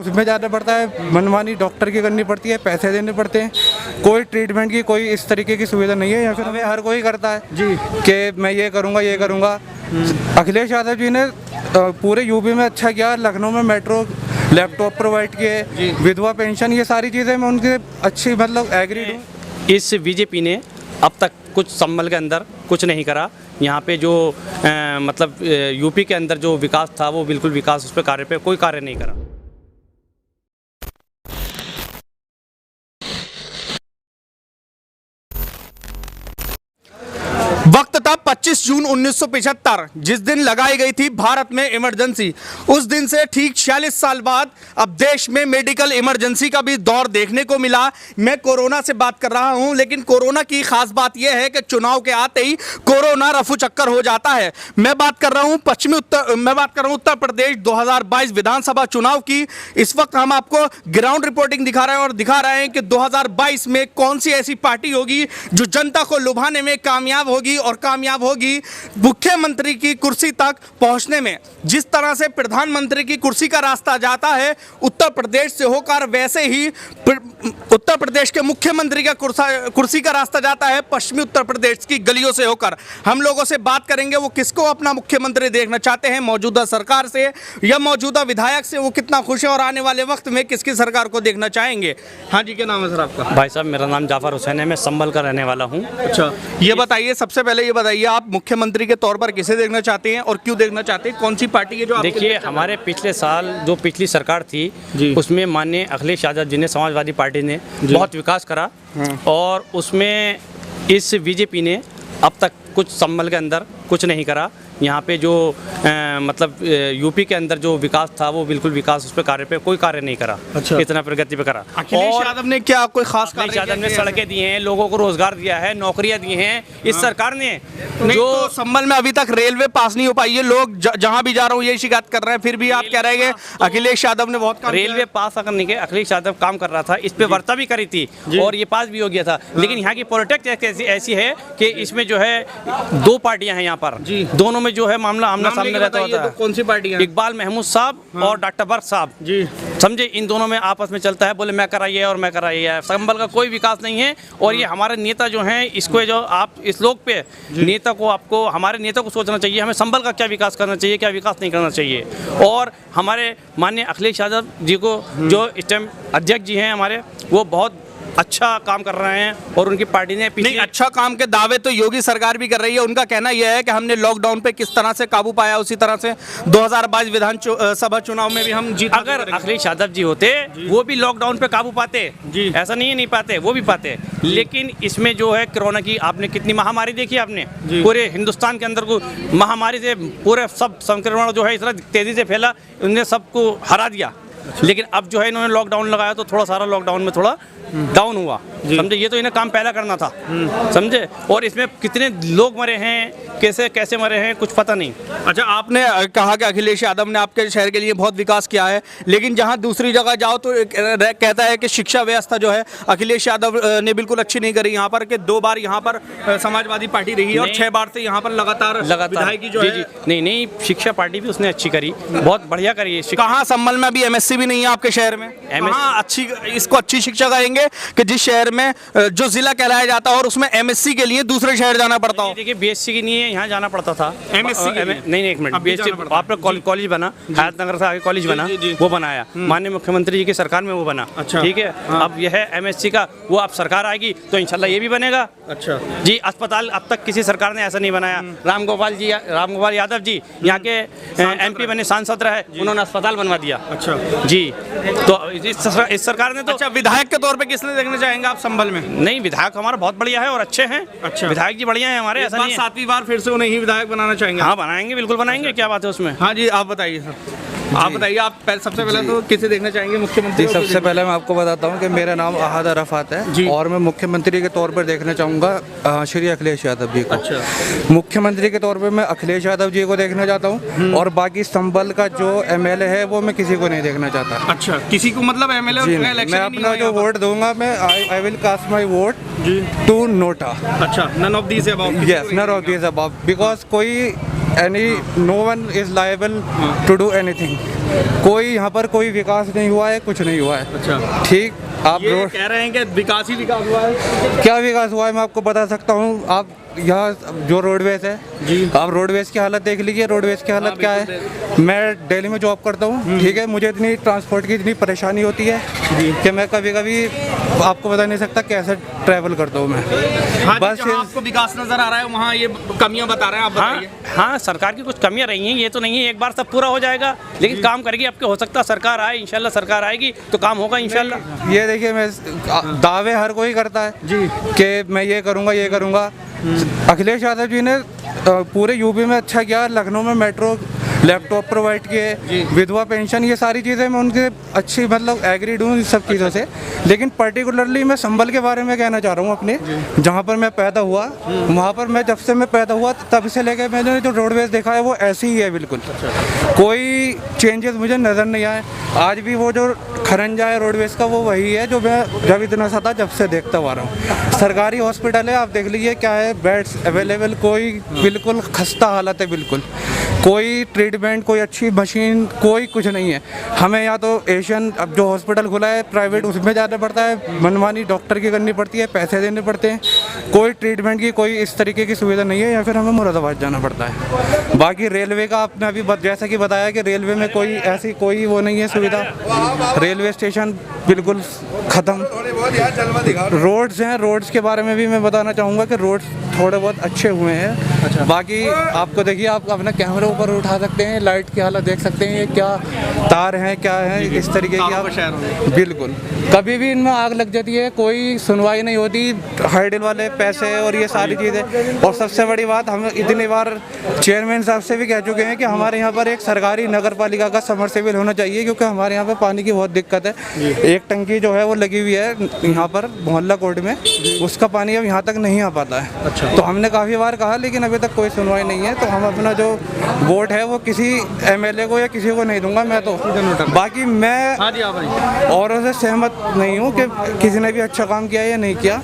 उसमें ज़्यादा पड़ता है, मनमानी डॉक्टर की करनी पड़ती है, पैसे देने पड़ते हैं, कोई ट्रीटमेंट की कोई इस तरीके की सुविधा नहीं है। या फिर हमें हर कोई करता है जी कि मैं ये करूँगा। अखिलेश यादव जी ने पूरे यूपी में अच्छा किया, लखनऊ में मेट्रो, लैपटॉप प्रोवाइड किए, विधवा पेंशन, ये सारी चीज़ें मैं उनके अच्छी मतलब एग्रीड हूँ। इस बीजेपी ने अब तक कुछ संभल के अंदर कुछ नहीं करा। यहाँ पे जो मतलब यूपी के अंदर जो विकास था वो बिल्कुल विकास उस पर कार्य पे कोई कार्य नहीं करा। वक्त था 25 जून 1975, जिस दिन लगाई गई थी भारत में इमरजेंसी। उस दिन से ठीक 46 साल बाद अब देश में मेडिकल इमरजेंसी का भी दौर देखने को मिला। मैं कोरोना से बात कर रहा हूं, लेकिन कोरोना की खास बात यह है कि चुनाव के आते ही कोरोना रफू चक्कर हो जाता है। मैं बात कर रहा हूं उत्तर प्रदेश 2022 विधानसभा चुनाव की। इस वक्त हम आपको ग्राउंड रिपोर्टिंग दिखा रहे हैं और दिखा रहे हैं कि 2022 में कौन सी ऐसी पार्टी होगी जो जनता को लुभाने में कामयाब होगी और कामयाब होगी मुख्यमंत्री की कुर्सी तक पहुंचने में। जिस तरह से प्रधानमंत्री की कुर्सी का रास्ता जाता है उत्तर प्रदेश से होकर, वैसे ही उत्तर प्रदेश के मुख्यमंत्री का कुर्सी का रास्ता जाता है पश्चिमी उत्तर प्रदेश की गलियों से होकर। हम लोगों से बात करेंगे वो किसको अपना मुख्यमंत्री देखना चाहते हैं, मौजूदा सरकार से या मौजूदा विधायक से वो कितना खुश है और आने वाले वक्त में किसकी सरकार को देखना चाहेंगे। हाँ जी, क्या नाम है सर आपका? भाई साहब, मेरा नाम जाफर हुसैन है, मैं संभल का रहने वाला हूँ। अच्छा, ये बताइए, सबसे पहले ये बताइए आप मुख्यमंत्री के तौर पर किसे देखना चाहते हैं और क्यों देखना चाहते हैं? कौन सी पार्टी है जो आपके? देखिए, हमारे पिछले साल जो पिछली सरकार थी उसमें माननीय अखिलेश यादव जी ने, समाजवादी पार्टी ने बहुत विकास करा और उसमें इस बीजेपी ने अब तक कुछ संभल के अंदर कुछ नहीं करा। यहाँ पे जो मतलब यूपी के अंदर जो विकास था वो बिल्कुल विकास उस पर कार्य पे कोई कार्य नहीं करा। अच्छा। इतना प्रगति पे करा। अखिलेश यादव ने क्या कोई खास कार्य? अखिलेश यादव ने सड़कें दी हैं, लोगों को रोजगार दिया है, नौकरियां दी हैं इस सरकार ने। जो तो संभल में अभी तक रेलवे पास नहीं हो पाई है, लोग जहाँ भी जा रहा हूँ यही शिकायत कर रहे हैं, फिर भी आप कह रहे हैं अखिलेश यादव ने बहुत रेलवे पास करने के अखिलेश यादव काम कर रहा था, इस पे वार्ता भी करी थी और ये पास भी हो गया था। लेकिन यहाँ की पॉलिटिक्स ऐसी है कि इसमें जो है दो पार्टियां हैं यहाँ पर, दोनों में जो है मामला आमने सामने रहता होता है। कौन सी पार्टी है? इकबाल महमूद साहब और डॉक्टर बर्क साहब जी, समझे, इन दोनों में आपस में चलता है, बोले मैं कराइए और मैं कराइए। संभल का कोई विकास नहीं है और ये हमारे नेता जो हैं, इसको जो आप इस लोग पे नेता को, आपको हमारे नेता को सोचना चाहिए हमें संभल का क्या विकास करना चाहिए, क्या विकास नहीं करना चाहिए। और हमारे माननीय अखिलेश यादव जी को जो इस टाइम अध्यक्ष जी हैं हमारे, वो बहुत अच्छा काम कर रहे हैं और उनकी पार्टी ने नहीं, अच्छा काम के दावे तो योगी सरकार भी कर रही है। उनका कहना यह है कि हमने लॉकडाउन पे किस तरह से काबू पाया, उसी तरह से 2022 विधानसभा चुनाव में भी हम जीत। अगर अखिलेश यादव जी होते वो भी लॉकडाउन पे काबू पाते जी, ऐसा नहीं है नहीं पाते, वो भी पाते। लेकिन इसमें जो है कोरोना की आपने कितनी महामारी देखी, आपने पूरे हिंदुस्तान के अंदर को महामारी से पूरे सब संक्रमण जो है इतना तेजी से फैला, उन्होंने सबको हरा दिया। लेकिन अब जो है इन्होंने लॉकडाउन लगाया तो थोड़ा सारा लॉकडाउन में थोड़ा डाउन हुआ, समझे। ये तो इन्हें काम पहला करना था, समझे। और इसमें कितने लोग मरे हैं, कैसे मरे हैं, कुछ पता नहीं। अच्छा, आपने कहा कि अखिलेश यादव ने आपके शहर के लिए बहुत विकास किया है, लेकिन जहां दूसरी जगह जाओ तो कहता है कि शिक्षा व्यवस्था जो है अखिलेश यादव ने बिल्कुल अच्छी नहीं करी। यहाँ पर कि 2 बार यहाँ पर समाजवादी पार्टी रही है और 6 बार से यहाँ पर लगातार विधायक जो है। नहीं, शिक्षा पार्टी भी उसने अच्छी करी, बहुत बढ़िया करी है। कहाँ संभल में अभी MSc भी नहीं है आपके शहर में? इसको अच्छी शिक्षा कहेंगे कि जिस शहर में जो जिला कहलाया जाता है और उसमें MSc के लिए दूसरे शहर जाना पड़ता हो। देखिए, BSc की नहीं है, यहाँ जाना पड़ता था। MSc नहीं, एक मिनट, BSc आपका कॉलेज बना, हयात नगर से आगे कॉलेज बना, वो बनाया माननीय मुख्यमंत्री जी की सरकार में, वो बना। अच्छा, ठीक है। अब यह है MSc का, वो अब सरकार आएगी तो इंशाल्लाह ये भी बनेगा। अच्छा जी। अस्पताल अब तक किसी सरकार ने ऐसा नहीं बनाया। राम गोपाल यादव जी यहाँ के MP बने, सांसद रहे, उन्होंने अस्पताल बनवा दिया। अच्छा जी, तो इस सरकार ने तो। अच्छा, विधायक के तौर पे किसने देखना चाहेंगे आप संभल में? नहीं, विधायक हमारा बहुत बढ़िया है और अच्छे हैं। अच्छा, विधायक जी बढ़िया हैं हमारे, ऐसा नहीं है। 7वीं बार फिर से उन्हें ही विधायक बनाना चाहेंगे? हाँ, बनाएंगे, बिल्कुल बनाएंगे। क्या बात है उसमें। हाँ जी, आप बताइए सर। आप बताइए, आप सबसे पहले तो किसे देखना चाहेंगे मुख्यमंत्री? सबसे पहले मैं आपको बताता हूँ कि मेरा नाम अहाद अरफात है और मैं मुख्यमंत्री के तौर पर देखना चाहूँगा श्री अखिलेश यादव जी को। अच्छा, मुख्यमंत्री के तौर पर मैं अखिलेश यादव जी को देखना चाहता हूँ और बाकी संभल का जो MLA है वो मैं किसी को नहीं देखना चाहता। अच्छा, किसी को मतलब MLA? मैं अपना जो वोट दूंगा, मैं I will cast my vote to NOTA. अच्छा, none of these above? Yes, none of these above, because कोई no one is liable to do anything. कोई यहाँ पर कोई विकास नहीं हुआ है, कुछ नहीं हुआ है। अच्छा, ठीक, आप ये रोड कह रहे हैं कि विकास ही विकास हुआ है। क्या विकास हुआ है मैं आपको बता सकता हूँ। आप यहाँ जो रोडवेज है जी, आप रोडवेज की हालत देख लीजिए, रोडवेज की हालत क्या है। मैं दिल्ली में जॉब करता हूँ, ठीक है, मुझे इतनी ट्रांसपोर्ट की इतनी परेशानी होती है कि मैं कभी कभी आपको बता नहीं सकता कैसे ट्रैवल करता हूँ मैं। हाँ, बस जहाँ आपको विकास नजर आ रहा है वहाँ ये कमियां बता रहे हैं, आप हाँ बताइए। हाँ, सरकार की कुछ कमियां रही हैं, ये तो नहीं है एक बार सब पूरा हो जाएगा, लेकिन काम करेगी। आपके हो सकता है सरकार आए, इंशाल्लाह सरकार आएगी तो काम होगा इंशाल्लाह। ये देखिए, मैं दावे हर कोई करता है जी कि मैं ये करूँगा। अखिलेश यादव जी ने पूरे यूपी में अच्छा किया, लखनऊ में मेट्रो, लैपटॉप प्रोवाइड किए, विधवा पेंशन, ये सारी चीज़ें मैं उनके अच्छी मतलब एग्रीड हूँ इन सब चीज़ों से। लेकिन पर्टिकुलरली मैं संभल के बारे में कहना चाह रहा हूँ अपने, जहाँ पर मैं पैदा हुआ वहाँ पर मैं जब से मैं पैदा हुआ तब से लेकर मैंने जो रोडवेज देखा है वो ऐसी ही है बिल्कुल। कोई चेंजेस मुझे नज़र नहीं आए। आज भी वो जो खरंजा है रोडवेज का वो वही है जो मैं जब इतना सा था जब से देखता हुआ रहा हूँ। सरकारी हॉस्पिटल है, आप देख लीजिए क्या है, बेड्स अवेलेबल, कोई बिल्कुल खस्ता हालत है, बिल्कुल कोई ट्रीटमेंट, कोई अच्छी मशीन, कोई कुछ नहीं है। हमें या तो एशियन अब जो हॉस्पिटल खुला है प्राइवेट उसमें जाना पड़ता है, मनमानी डॉक्टर की करनी पड़ती है, पैसे देने पड़ते हैं, कोई ट्रीटमेंट की कोई इस तरीके की सुविधा नहीं है, या फिर हमें मुरादाबाद जाना पड़ता है। बाकी रेलवे का आपने अभी जैसा कि बताया कि रेलवे में कोई ऐसी कोई वो नहीं है सुविधा, रेलवे स्टेशन बिल्कुल ख़त्म। रोड्स हैं, रोड्स के बारे में भी मैं बताना चाहूँगा कि रोड्स थोड़े बहुत अच्छे हुए हैं। बाकी आपको देखिए, आप अपना कैमरे ऊपर उठा सकते हैं, लाइट की हालत देख सकते हैं, ये क्या तार हैं, क्या है, इस तरीके की आप बिल्कुल कभी भी इनमें आग लग जाती है, कोई सुनवाई नहीं होती, हाइडल वाले पैसे और ये सारी चीज़ें। और सबसे बड़ी बात, हम इतनी बार चेयरमैन साहब से भी कह चुके हैं कि हमारे यहाँ पर एक सरकारी नगर पालिका का समरसेबल होना चाहिए, क्योंकि हमारे यहाँ पर पानी की बहुत दिक्कत है। एक टंकी जो है वो लगी हुई है यहाँ पर मोहल्ला कोर्ट में, उसका पानी अब यहाँ तक नहीं आ पाता है। तो हमने काफ़ी बार कहा लेकिन अभी तक कोई सुनवाई नहीं है। तो हम अपना जो वोट है वो किसी एमएलए को या किसी को नहीं दूंगा मैं तो। बाकी मैं औरों से सहमत नहीं हूँ कि किसी ने भी अच्छा काम किया या नहीं किया।